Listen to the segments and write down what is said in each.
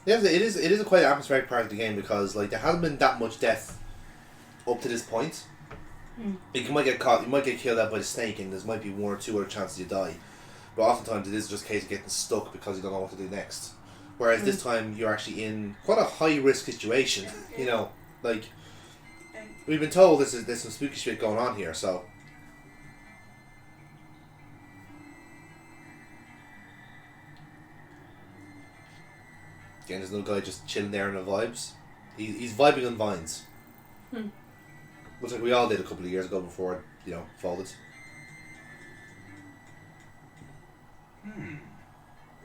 Yeah, it is a quite atmospheric part of the game because like there hasn't been that much death up to this point. You might get caught, you might get killed out by the snake, and there might be one or two other chances you die. But oftentimes it is just a case of getting stuck because you don't know what to do next. Whereas this time you're actually in quite a high risk situation. You know, like we've been told there's some spooky shit going on here, so. Again, there's no guy just chilling there in the vibes. He's vibing on vines. Looks like we all did a couple of years ago before it, folded.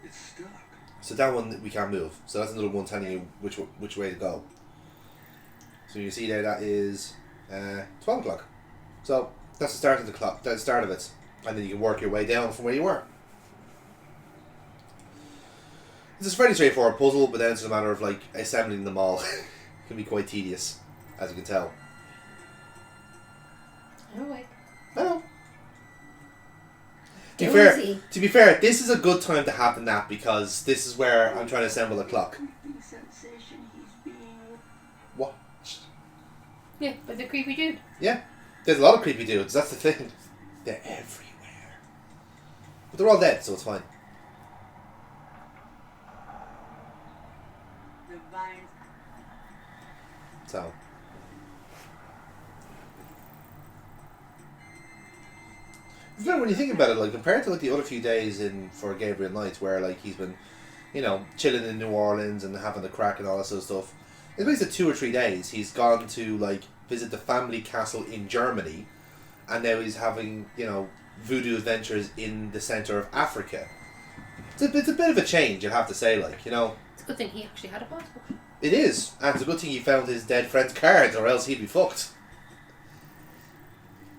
It's stuck. So that one we can't move. So that's another one telling you which way to go. So you see there that is 12 o'clock. So that's the start of the clock. That's the start of it, and then you can work your way down from where you were. It's a fairly straightforward puzzle, but then it's a matter of like assembling them all. It can be quite tedious, as you can tell. Oh wait. I know. To be fair, this is a good time to have the nap because this is where I'm trying to assemble a clock. What? Yeah, but the creepy dude. Yeah, there's a lot of creepy dudes. That's the thing. They're everywhere, but they're all dead, so it's fine. So. When you think about it, like compared to like the other few days for Gabriel Nights, where like he's been, chilling in New Orleans and having the crack and all that sort of stuff, in the space of 2 or 3 days, he's gone to like visit the family castle in Germany, and now he's having voodoo adventures in the center of Africa. It's a bit of a change, you'll have to say, like. It's a good thing he actually had a passport. It is, and it's a good thing he found his dead friend's cards, or else he'd be fucked.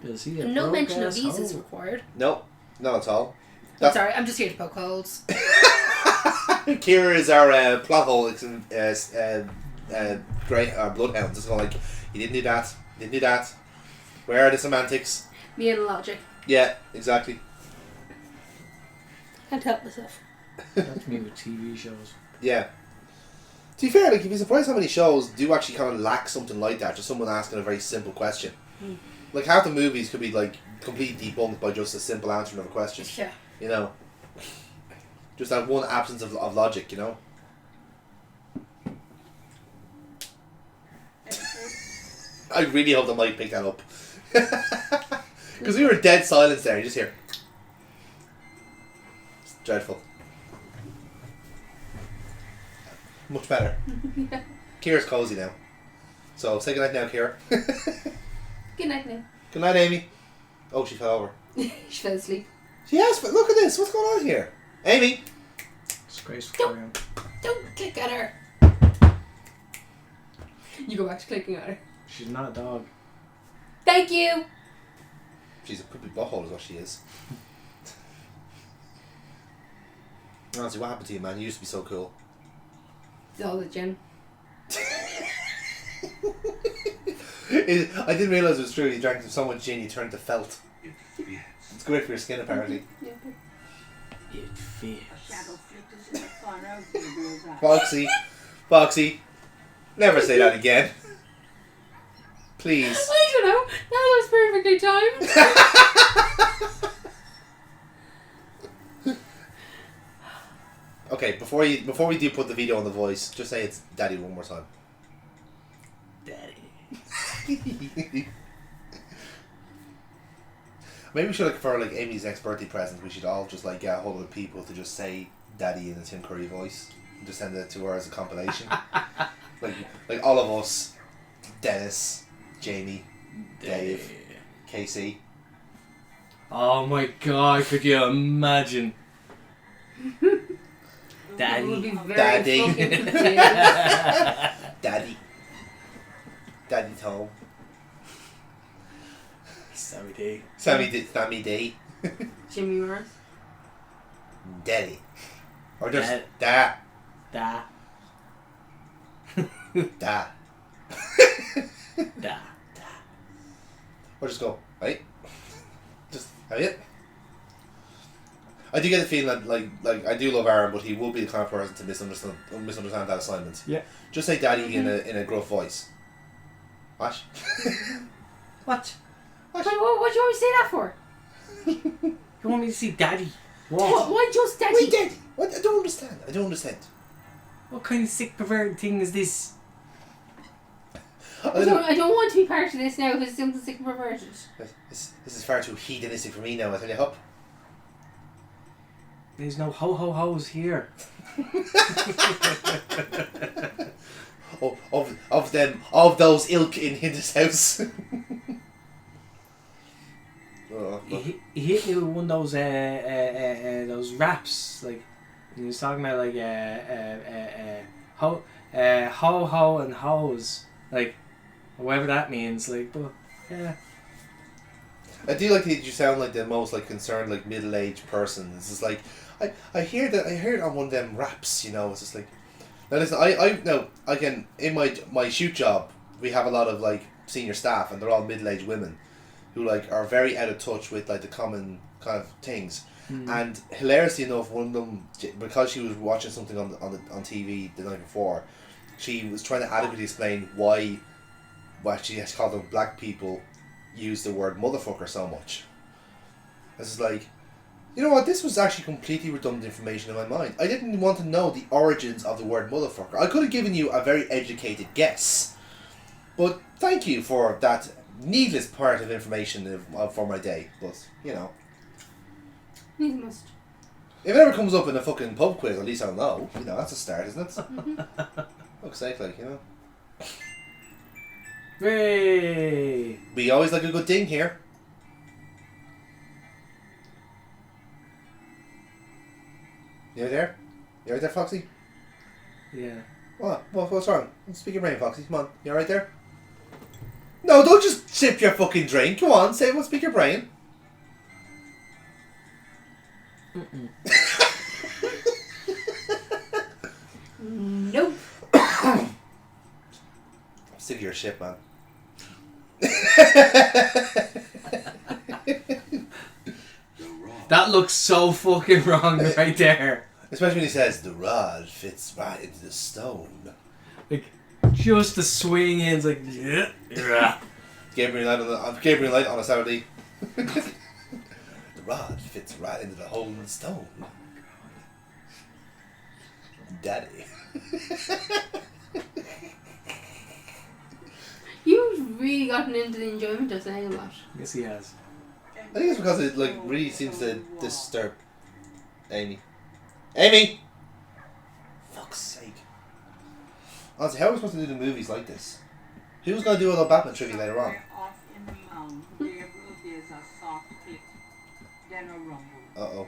No mention of visas required. No, not at all. I'm sorry, I'm just here to poke holes. Kira is our plot hole. Great bloodhound. Just going like, you didn't do that. Didn't do that. Where are the semantics? Me and logic. Yeah, exactly. Can't help myself. That's me with TV shows. Yeah. To be fair, like, you'd be surprised how many shows do actually kind of lack something like that. Just someone asking a very simple question. Like, half the movies could be, like, completely debunked by just a simple answer of a question. Yeah. Just that one absence of logic, I really hope the mic picked that up. Because we were dead silence there. You just hear. It's dreadful. Much better. Yeah. Kira's cozy now. So, say goodnight now, Kira. Good night now. Good night, Amy. Oh, she fell over. She fell asleep. Yes, but look at this. What's going on here? Amy! Disgraceful. Don't click at her. You go back to clicking at her. She's not a dog. Thank you. She's a poopy butthole is what she is. Honestly, what happened to you, man? You used to be so cool. It's all the gin. I didn't realise it was true. You drank so much gin, you turned to felt. It's great for your skin, apparently. Yeah. It fits. Foxy, never say that again. Please. I don't know. That was perfectly timed. Okay, before we do put the video on the voice, just say it's Daddy one more time. Daddy. Maybe we should, for like Amy's next birthday present, we should all just like get a hold of the people to just say Daddy in a Tim Curry voice and just send it to her as a compilation. like all of us, Dennis, Jamie, Dave, Casey. Oh my god, could you imagine? Daddy. We'll be very Daddy. fucking confused. Daddy Tom. Sammy D. Jimmy Morris. Daddy. Or just Da. Da. Da. Or just go, right? Just, have it? I do get the feeling that like I do love Aaron, but he will be the kind of person to misunderstand that assignment. Yeah. Just say daddy in a gruff voice. What? What? What do you always say that for? You want me to see daddy? What? Why just daddy? Wait, daddy. What? I don't understand. What kind of sick perverted thing is this? I don't want to be part of this now because it's something sick and perverted. This is far too hedonistic for me now, I tell you, Hop. There's no ho-ho-hos here. of those ilk in his house. He hit me with one of those raps, like he was talking about like ho and hoes, like whatever that means, like, but yeah. I do like that you sound like the most like concerned like middle-aged person. It's just like I heard it on one of them raps, you know. It's just like, now listen, again in my shoot job we have a lot of like senior staff and they're all middle-aged women who like are very out of touch with like the common kind of things. And hilariously enough, one of them, because she was watching something on TV the night before, she was trying to adequately explain why she has called them black people use the word motherfucker so much. This is like, you know what, this was actually completely redundant information in my mind. I didn't want to know the origins of the word motherfucker. I could have given you a very educated guess. But thank you for that needless part of information for my day. But, you know. You must. If it ever comes up in a fucking pub quiz, at least I'll know. You know, that's a start, isn't it? Fuck's sake, like, you know. Hey! We always like a good ding here. You there? You right there, Foxy? Yeah. What's wrong? Speak your brain, Foxy. Come on. You alright there? No, don't just sip your fucking drink. Come on, speak your brain. Nope. I'm sick of your shit, man. That looks so fucking wrong right there. Especially when he says, the rod fits right into the stone. Like, just the swing in, it's like, yeah. Gabriel Light on a Saturday. The rod fits right into the hole in the stone. Daddy. You've really gotten into the enjoyment of saying a lot. Yes, he has. I think it's because it like really seems to disturb Amy. Amy! Fuck's sake. Honestly, how are we supposed to do the movies like this? Who's going to do all the Batman trivia later on? Uh-oh.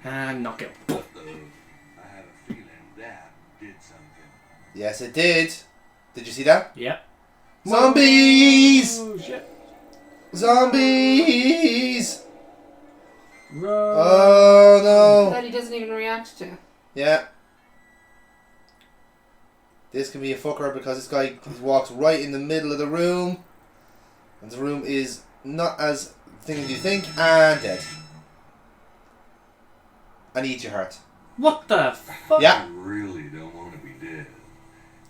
And knock it. I have a feeling that did something. Yes, it did. Did you see that? Yep. Zombies! Oh, shit. Zombies! Run. Oh no! That he doesn't even react to. Yeah. This can be a fucker because this guy walks right in the middle of the room. And the room is not as thing as you think. And dead. And eat your heart. What the fuck? Yeah. I really don't want to be dead.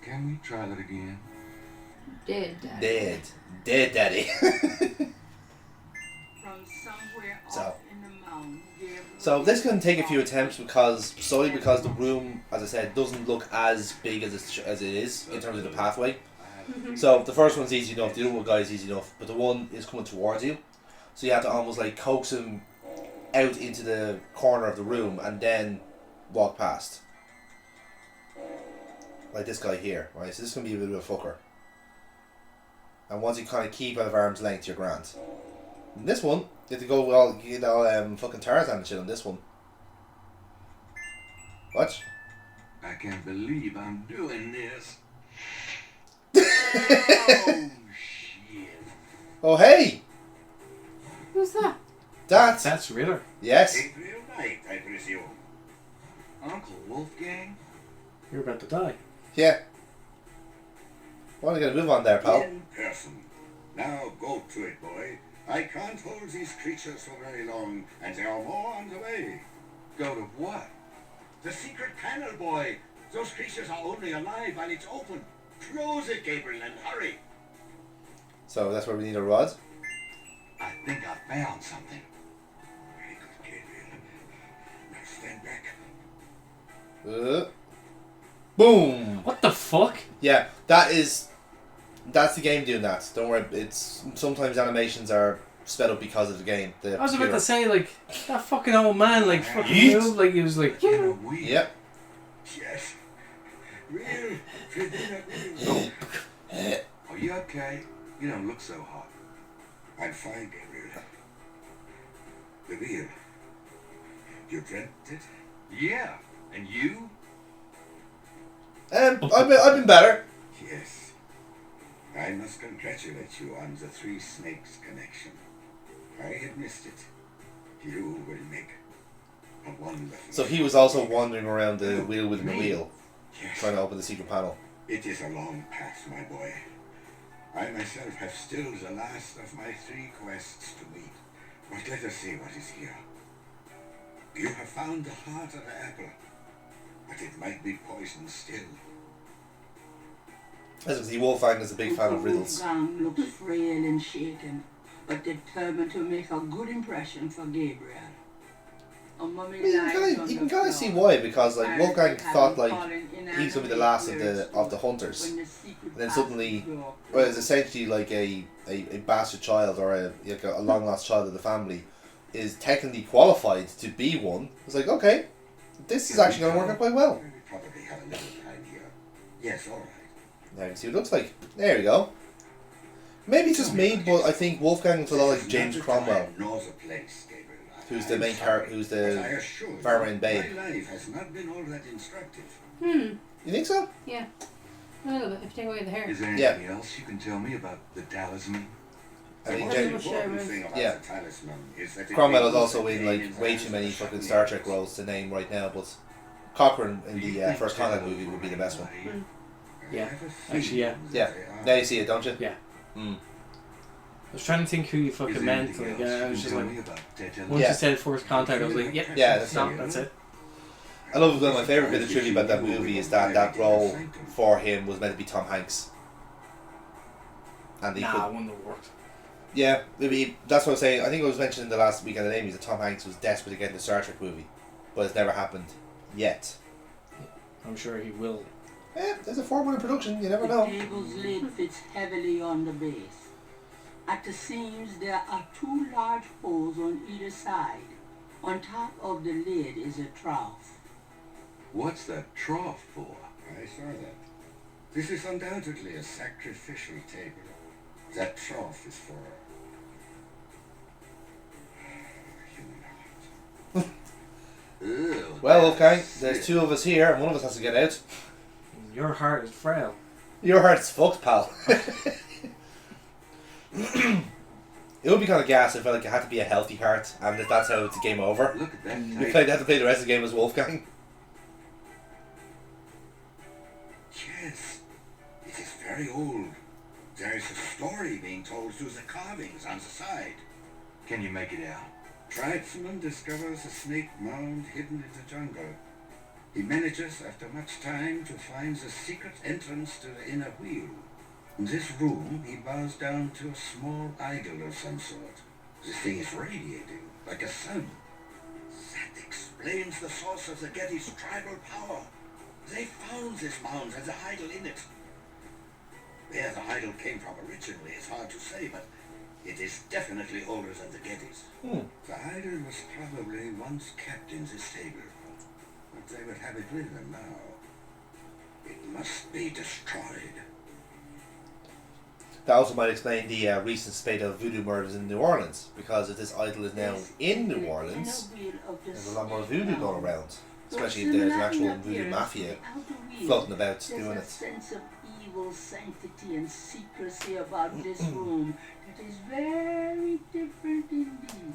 Can we try that again? Dead, Daddy. Dead. Dead daddy. From somewhere So. off in the mountain, So this can take a few attempts solely because the room, as I said, doesn't look as big as it is in terms of the pathway. So the first one's easy enough, the other guy is easy enough, but the one is coming towards you. So you have to almost like coax him out into the corner of the room and then walk past. Like this guy here, right? So this is going to be a bit of a fucker. And once you kind of keep out of arm's length, you're grand. And this one, you have to go all, fucking Tarzan and shit on this one. Watch. I can't believe I'm doing this. Oh, shit. Oh, hey! Who's that? That's Ritter. Yes. Gabriel Knight, I presume. Uncle Wolfgang? You're about to die. Yeah. Well, we gotta move on there, pal. In person. Now go to it, boy. I can't hold these creatures for very long, and there are more on the way. Go to what? The secret panel, boy. Those creatures are only alive while it's open. Close it, Gabriel, and hurry. So that's where we need a rod. I think I found something. Very good, Gabriel. Now stand back. Boom! What the fuck? Yeah, that's the game doing that. Don't worry, it's sometimes animations are sped up because of the game. The I was about computer. to say, like, that fucking old man, like, fucking Yeet. moved, like, he was like, In a wheel. Yep. Yes. Real. Real. Are you okay? You don't look so hot. I'm fine, Gabriel. The wheel. You dreamt it? Yeah. And you? I've been better. Yes. I must congratulate you on the Three Snakes connection. I had missed it. You will make a wonderful... So he was also wandering around the wheel within the wheel, Yes. trying to open the secret panel. It is a long path, my boy. I myself have still the last of my 3 quests to meet. But let us see what is here. You have found the heart of the apple, but it might be poisoned still. As you can see, Wolfgang is a big fan of riddles. Wolfgang looks frail and shaken, but determined to make a good impression for Gabriel. I mean, you can kind of see why, because like Wolfgang thought like he's gonna be the last of the hunters, and then suddenly, well, it's essentially like a bastard child or a long lost child of the family is technically qualified to be one. It's like, okay, this is actually gonna work out quite well. We probably have a little time here. Yes, all right. Now you can see what it looks like. There we go. Maybe it's just me, but I think Wolfgang looks a lot like James Cromwell, Nor the place, Gabriel. who's the main character, who's the farmer in Babe. My life has not been all that instructive. Hmm. You think so? Yeah. A little bit. If you take away the hair. Is there Yeah. anything else you can tell me about the talisman? I The think most James important thing about yeah. the talisman is that it Cromwell is removes also the in pain like way hands too many of the fucking Star Trek Shatnez. roles to name right now, but Cochrane in Do you the think First they're Contact movie would be the best one. overriding? Yeah. I have a Actually, yeah. feeling Yeah. that they are. Now you see it, don't you? Yeah. Mm. I was trying to think who you Is fucking there meant, anything like, else I you was can just tell like, me about Dead once Yeah. you said First Contact, I was like, yep, Yeah, that's no, it. that's it. I love one of my favourite bit of trivia about that movie is that role for him was meant to be Tom Hanks. And he Nah, could, it wouldn't have worked. yeah, maybe that's what I was saying. I think it was mentioned in the last weekend of the Emmys that Tom Hanks was desperate to get in the Star Trek movie, but it's never happened yet. I'm sure he will. There's a 4-1 in production. You never The know. table's lid fits heavily on the base. At the seams, there are 2 large holes on either side. On top of the lid is a trough. What's that trough for? I saw that. This is undoubtedly a sacrificial table. That trough is for human heart. Ew, Well, okay, that's there's sick. 2 of us here, and one of us has to get out. Your heart is frail. Your heart's fucked, pal. It would be kind of gas if I felt like it had to be a healthy heart, and if that's how it's a game over. Look at that You tape. have to play the rest of the game as Wolfgang. Yes, it is very old. There is a story being told through the carvings on the side. Can you make it out? Tribesman discovers a snake mound hidden in the jungle. He manages, after much time, to find the secret entrance to the inner wheel. In this room, he bows down to a small idol of some sort. The thing is radiating, like a sun. That explains the source of the Getty's tribal power. They found this mound and the idol in it. Where the idol came from originally is hard to say, but it is definitely older than the Gettys. The idol was probably once kept in this table, but they would have it with them now. It must be destroyed. That also might explain the recent spate of voodoo murders in New Orleans, because if this idol is now in New Orleans, there's a lot more voodoo going around, especially if there's an actual voodoo mafia floating about doing There's a it. sense of evil sanctity and secrecy about this room that is very different indeed.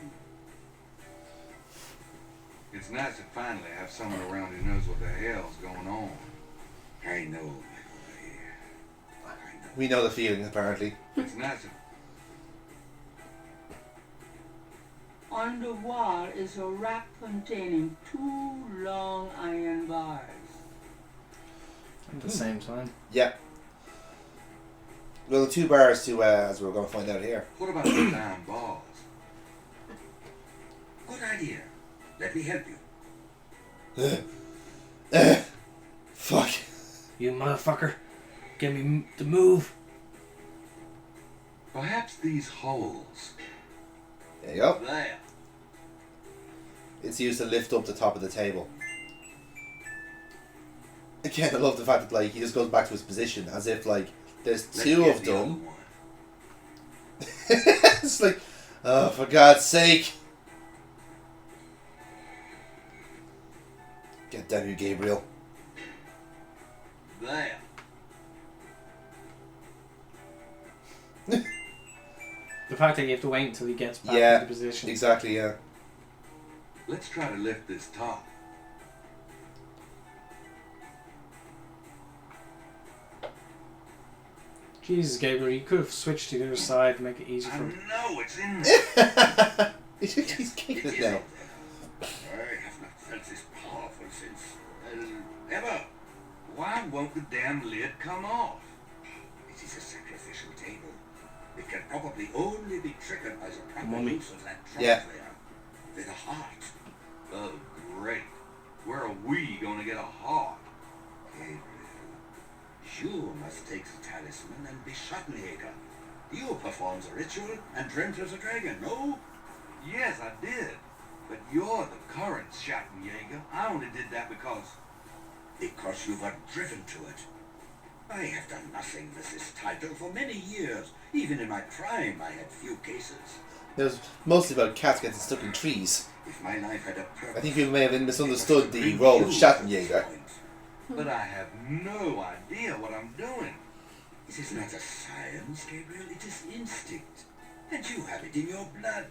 It's nice to finally have someone around who knows what the hell's going on. I know, my boy. I know. We know the feeling, apparently. It's nice to... On the wall is a rack containing 2 long iron bars. At the same time. Yeah. Well, the 2 bars to, as we're going to find out here. What about the damn balls? Good idea. Let me help you. Fuck. You motherfucker. Get me to move. Perhaps these holes. There you go. There. It's used to lift up the top of the table. Again, I love the fact that like he just goes back to his position as if like there's Let's 2 get of the other them. one. It's like, oh, for God's sake. Get down here, Gabriel. There. The fact that you have to wait until he gets back Yeah, into position. exactly, yeah. Let's try to lift this top. Jesus, Gabriel, you could have switched to the other side to make it easier I for him. know it's in there. He's kicking it now. I have not felt this powerful since, Ever. Why won't the damn lid come off? it is a sacrificial table. It can probably only be triggered by the proper Mummy. use of that trunk Yeah. there. With a heart. Oh, great. Where are we gonna get a heart? Gabriel, you must take the talisman and be Schattenjäger. You performed the ritual and dreamt of the dragon, no? Yes, I did. But you're the current Schattenjäger. I only did that Because you were driven to it. I have done nothing with this title for many years. Even in my prime, I had few cases. It was mostly about cats getting stuck in trees. If my life had a purpose, I think people may have misunderstood the role of Schattenjäger. but I have no idea what I'm doing. It is not a science, Gabriel. It is instinct. And you have it in your blood.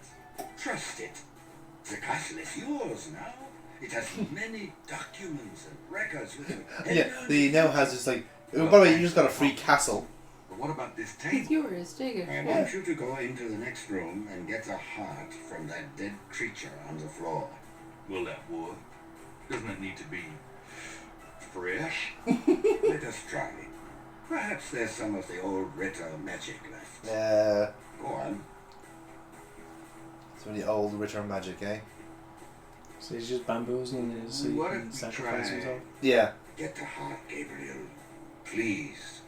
Trust it. The castle is yours now. It has many documents and records with it. Yeah, he now has this like. By the way, you just got a free castle. But what about this It's table? yours. Take it. I want you to go into the next room and get the heart from that dead creature on the floor. Will that work? Doesn't it need to be fresh? Let us try. Perhaps there's some of the old Ritter magic left. Go on. Some of the old Ritter magic, eh? So he's just bamboozling it so he What can if we sacrifice try- himself. Yeah. Get the heart, Gabriel. Please.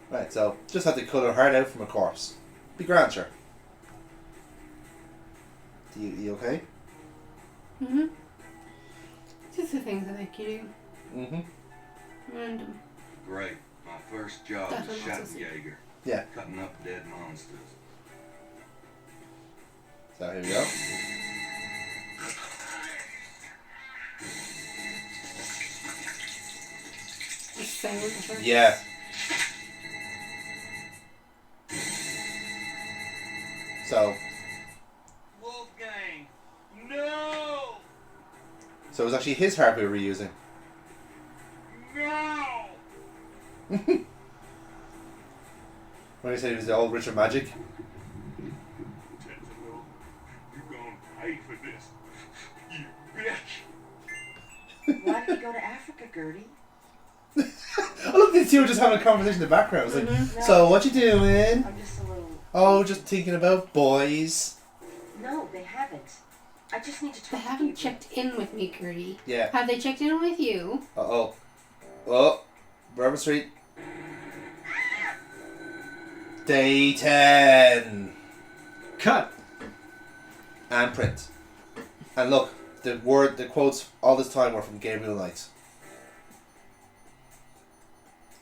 Right, so just have to cut her heart out from a corpse. Be grand, sure. You okay? Mm-hmm. Just the things I think you do. Mm-hmm. Random. Great. My first job That's as what lots of Schattenjäger. Yeah. Cutting up dead monsters. So here we go. The sound of her. Yeah. So Wolfgang! No! it was actually his heart we were reusing. No! When I said it was the old Ritter magic. Tentalo, you're gonna pay for this. You bitch! Why did you go to Africa, Gertie? I look, these two were just having a conversation in the background. I was like, No, so what you doing? I'm just a little... Oh, just thinking about boys. No, they haven't. I just need to talk They to haven't you. checked in with me, Gertie. Yeah. Have they checked in with you? Uh-oh. Oh, Bourbon Street. Day 10. Cut! And print. And look, the quotes all this time were from Gabriel Knight.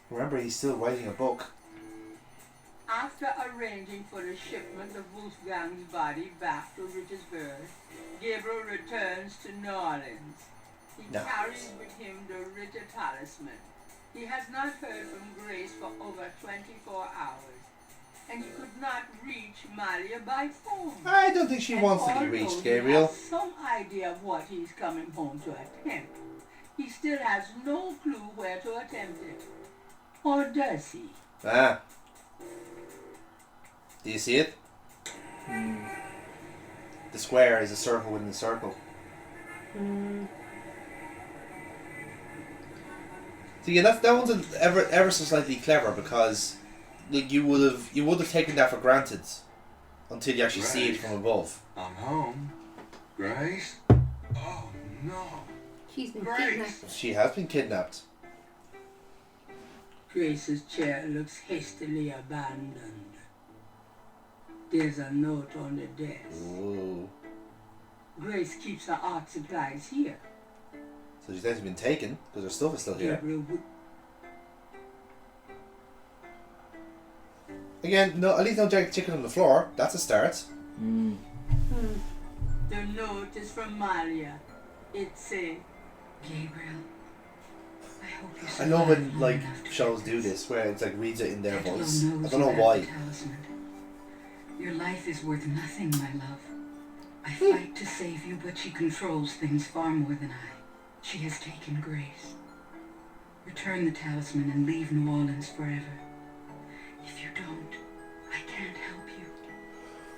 Remember, he's still writing a book. After arranging for the shipment of Wolfgang's body back to Rittersburg, Gabriel returns to New Orleans. He Nice. carries with him the Ritter talisman. He has not heard from Grace for over 24 hours, and he could not reach Malia by phone. I don't think she And wants to be although reached, he Gabriel. has some idea of what he's coming home to attempt, he still has no clue where to attempt it. Or does he? Ah. Do you see it? the square is a circle within a circle. So yeah, that one's ever so slightly clever because like you would have taken that for granted until you actually see it from above. I'm home. Grace? Oh no. She's been Grace. kidnapped. She has been kidnapped. Grace's chair looks hastily abandoned. There's a note on the desk. Ooh. Grace keeps her art supplies here. So she's actually been taken because her stuff is still here. Gabriel would Again, no, at least no jagged chicken on the floor. That's a start. The note is from Malia. It says, Gabriel, I hope you I survive love when long like enough to shows get do this. this, where it's like reads it in their Gabriel voice. knows I don't know you have why. the talisman. Your life is worth nothing, my love. I fight to save you, but she controls things far more than I. She has taken Grace. Return the talisman and leave New Orleans forever. If you don't, I can't help you.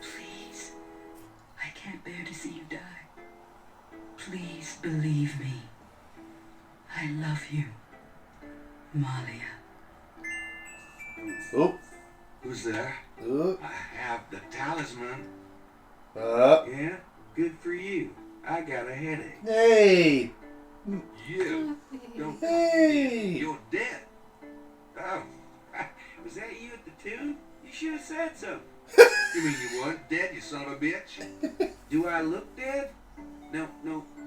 Please. I can't bear to see you die. Please believe me. I love you, Malia. Oh, Who's there? oh, I have the talisman. Yeah? Good for you. I got a headache. hey, You. Don't. hey. You're dead. Oh. Was that you at the tune? You should have said so. You mean you weren't dead, you son of a bitch? Do I look dead? No,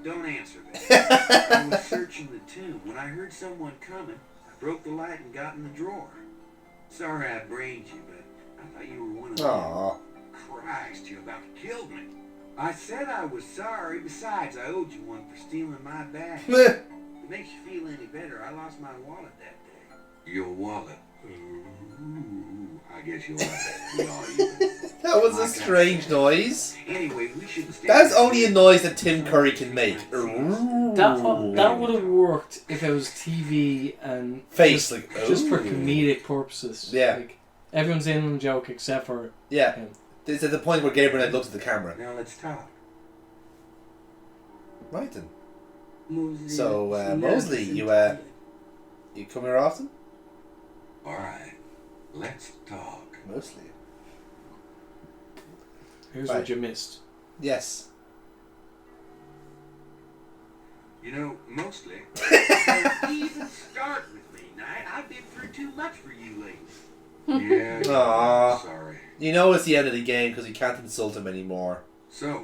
don't answer that. I was searching the tomb. When I heard someone coming, I broke the light and got in the drawer. Sorry I brained you, but I thought you were one of them. Aw. Christ, you about killed me. I said I was sorry. Besides, I owed you one for stealing my bag. If it makes you feel any better, I lost my wallet that day. Your wallet? Ooh, I guess you'll have that. We all even. That was a strange noise. Anyway, we shouldn't stay. That's only a noise that Tim Curry can make. Ooh. That would have worked if it was TV and Face, just, like, just for ooh. comedic purposes. Yeah. Like, everyone's in on the joke except for Yeah. him. It's at the point where Gabriel looks at the camera. Now let's talk. Right then. Mosley. So, looks Mosley, nervous you, and tired. You come here often? All right, let's talk. Mostly. Here's Right. what you missed. Yes. You know, mostly. Don't even start with me, Knight. I've been through too much for you lately. Yeah. Aw. Sorry. You know it's the end of the game because you can't insult him anymore. So,